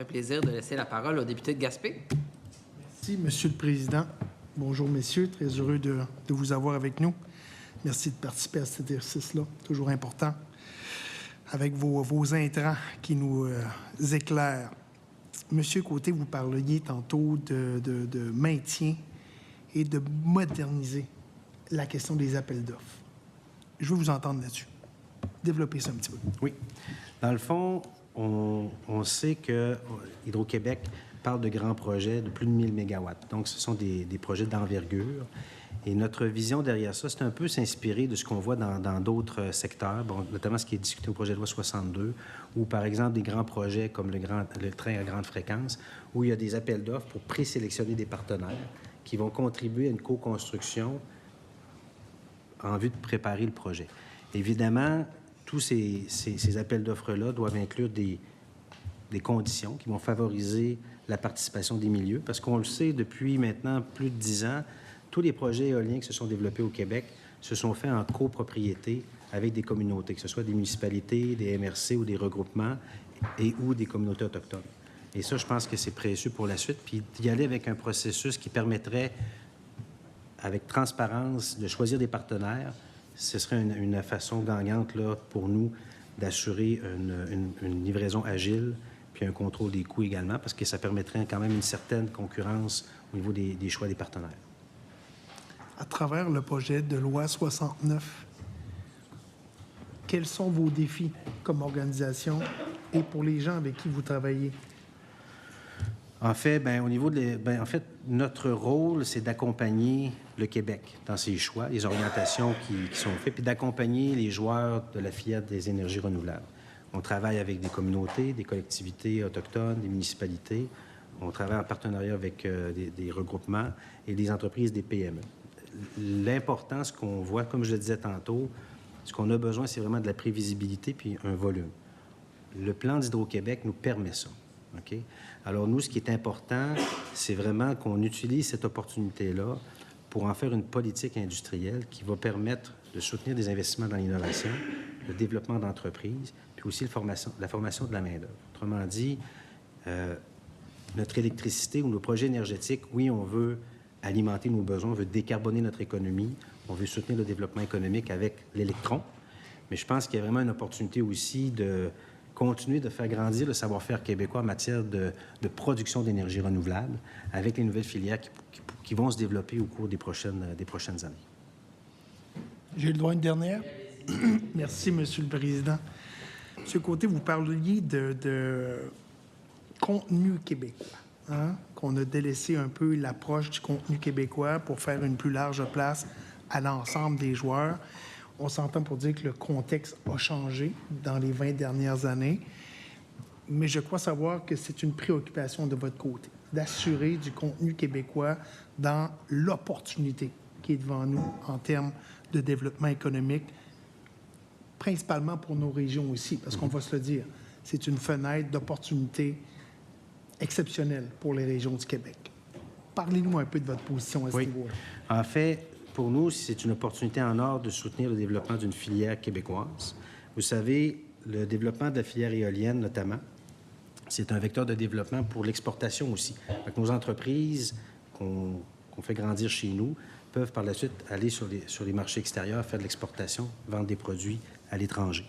plaisir de laisser la parole au député de Gaspé. Merci, Monsieur le Président. Bonjour, messieurs. Très heureux de vous avoir avec nous. Merci de participer à cet exercice-là, toujours important, avec vos intrants qui nous éclairent. Monsieur Côté, vous parliez tantôt de maintien et de moderniser la question des appels d'offres. Je veux vous entendre là-dessus. Développez ça un petit peu. Oui. Dans le fond, on sait que Hydro-Québec parle de grands projets de plus de 1000 mégawatts. Donc, ce sont des projets d'envergure. Et notre vision derrière ça, c'est un peu s'inspirer de ce qu'on voit dans d'autres secteurs, bon, notamment ce qui est discuté au projet de loi 62, ou par exemple des grands projets comme le train à grande fréquence, où il y a des appels d'offres pour présélectionner des partenaires qui vont contribuer à une co-construction en vue de préparer le projet. Évidemment, tous ces appels d'offres-là doivent inclure des conditions qui vont favoriser la participation des milieux, parce qu'on le sait depuis maintenant plus de 10 ans, tous les projets éoliens qui se sont développés au Québec se sont faits en copropriété avec des communautés, que ce soit des municipalités, des MRC ou des regroupements ou des communautés autochtones. Et ça, je pense que c'est précieux pour la suite. Puis d'y aller avec un processus qui permettrait, avec transparence, de choisir des partenaires, ce serait une façon gagnante là, pour nous d'assurer une livraison agile puis un contrôle des coûts également, parce que ça permettrait quand même une certaine concurrence au niveau des choix des partenaires. À travers le projet de loi 69, quels sont vos défis comme organisation et pour les gens avec qui vous travaillez? En fait, au niveau notre rôle, c'est d'accompagner le Québec dans ses choix, les orientations qui sont faites, puis d'accompagner les joueurs de la filière des énergies renouvelables. On travaille avec des communautés, des collectivités autochtones, des municipalités. On travaille en partenariat avec des regroupements et des entreprises, des PME. L'important, ce qu'on voit, comme je le disais tantôt, ce qu'on a besoin, c'est vraiment de la prévisibilité puis un volume. Le plan d'Hydro-Québec nous permet ça. OK? Alors, nous, ce qui est important, c'est vraiment qu'on utilise cette opportunité-là pour en faire une politique industrielle qui va permettre de soutenir des investissements dans l'innovation, le développement d'entreprises, puis aussi la formation de la main-d'œuvre. Autrement dit, notre électricité ou nos projets énergétiques, oui, on veut alimenter nos besoins, on veut décarboner notre économie, on veut soutenir le développement économique avec l'électron, mais je pense qu'il y a vraiment une opportunité aussi de continuer de faire grandir le savoir-faire québécois en matière de production d'énergie renouvelable avec les nouvelles filières qui vont se développer au cours des prochaines années. J'ai le droit à une dernière. Merci, Monsieur le Président. Monsieur Côté, vous parliez de contenu québécois, hein? Qu'on a délaissé un peu l'approche du contenu québécois pour faire une plus large place à l'ensemble des joueurs. On s'entend pour dire que le contexte a changé dans les 20 dernières années, mais je crois savoir que c'est une préoccupation de votre côté, d'assurer du contenu québécois dans l'opportunité qui est devant nous en termes de développement économique, principalement pour nos régions aussi, parce qu'on va se le dire, c'est une fenêtre d'opportunité exceptionnelle pour les régions du Québec. Parlez-nous un peu de votre position à ce niveau-là. En fait, pour nous, c'est une opportunité en or de soutenir le développement d'une filière québécoise. Vous savez, le développement de la filière éolienne, notamment, c'est un vecteur de développement pour l'exportation aussi. Donc, nos entreprises qu'on fait grandir chez nous peuvent par la suite aller sur les marchés extérieurs, faire de l'exportation, vendre des produits à l'étranger.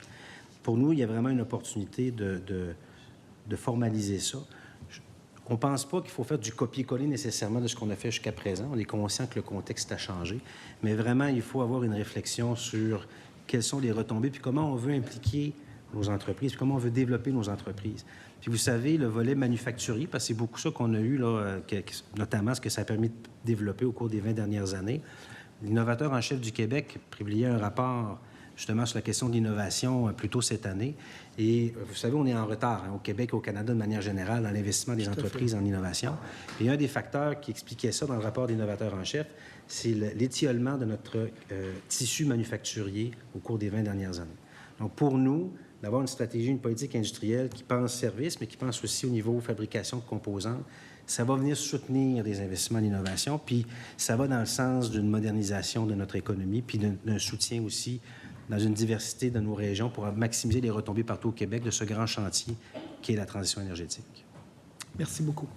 Pour nous, il y a vraiment une opportunité de formaliser ça. On ne pense pas qu'il faut faire du copier-coller nécessairement de ce qu'on a fait jusqu'à présent. On est conscient que le contexte a changé, mais vraiment, il faut avoir une réflexion sur quelles sont les retombées, puis comment on veut impliquer nos entreprises, puis comment on veut développer nos entreprises. Puis vous savez, le volet manufacturier, parce que c'est beaucoup ça qu'on a eu, là, notamment ce que ça a permis de développer au cours des 20 dernières années. L'innovateur en chef du Québec publiait un rapport justement sur la question de l'innovation plus tôt cette année. Et vous savez, on est en retard au Québec et au Canada de manière générale dans l'investissement des entreprises en innovation. Et un des facteurs qui expliquait ça dans le rapport d'innovateur en chef, c'est l'étiolement de notre tissu manufacturier au cours des 20 dernières années. Donc, pour nous, d'avoir une stratégie, une politique industrielle qui pense service, mais qui pense aussi au niveau fabrication de composants, ça va venir soutenir des investissements en innovation, puis ça va dans le sens d'une modernisation de notre économie, puis d'un soutien aussi dans une diversité de nos régions pour maximiser les retombées partout au Québec de ce grand chantier qui est la transition énergétique. Merci beaucoup.